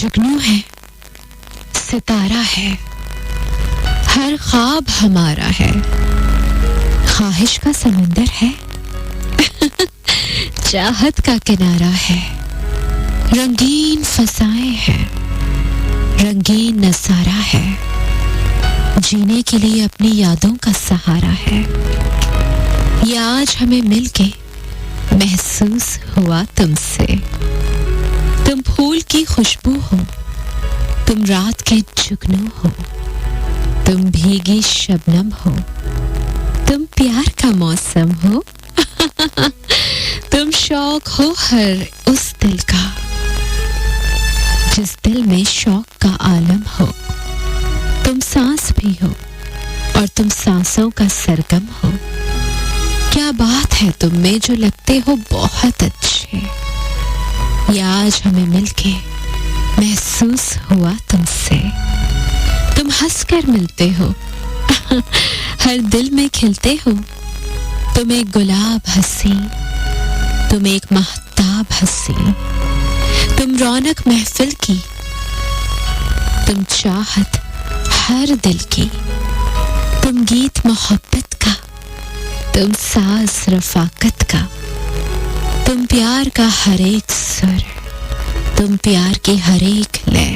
जुगनू है, सितारा है, हर ख्वाब हमारा है, ख्वाहिश का समंदर है, चाहत का किनारा है, रंगीन फसाएं हैं, रंगीन नजारा है, जीने के लिए अपनी यादों का सहारा है। ये आज हमें मिलके महसूस हुआ तुमसे। तुम फूल की खुशबू हो, तुम रात के जुगनू हो, तुम भीगी शबनम हो, तुम प्यार का मौसम हो, तुम शौक हो हर उस दिल का जिस दिल में शौक का आलम हो। तुम सांस भी हो और तुम सांसों का सरगम हो। क्या बात है तुम में जो लगते हो बहुत अच्छे। ये आज हमें मिलके महसूस हुआ तुमसे। तुम हंसकर मिलते हो, हर दिल में खिलते हो। तुम एक गुलाब हंसी, तुम एक महताब हंसी, तुम रौनक महफिल की, तुम चाहत हर दिल की, तुम गीत मोहब्बत का, तुम साज रफाकत का, तुम प्यार का हर एक सुर, तुम प्यार की हर एक लय।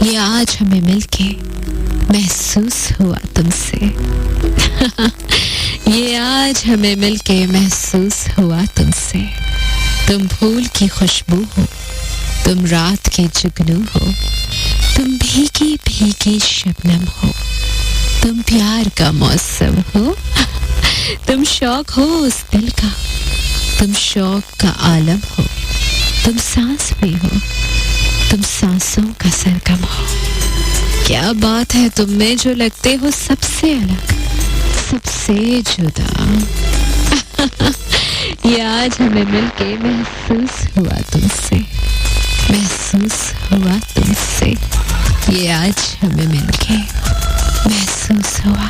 ये आज हमें मिलके महसूस हुआ तुमसे। ये आज हमें मिलके महसूस हुआ तुमसे। तुम फूल की खुशबू हो, तुम रात के जुगनू हो, तुम भीगी भीगी शबनम हो, तुम प्यार का मौसम हो, तुम शौक हो उस दिल का, तुम शौक का आलम हो, तुम सांस भी हो, तुम सांसों का सरगम हो। क्या बात है तुम में जो लगते हो सबसे अलग, सबसे जुदा। ये आज हमें मिलके महसूस हुआ तुमसे, महसूस हुआ तुमसे। ये आज हमें मिलके महसूस हुआ।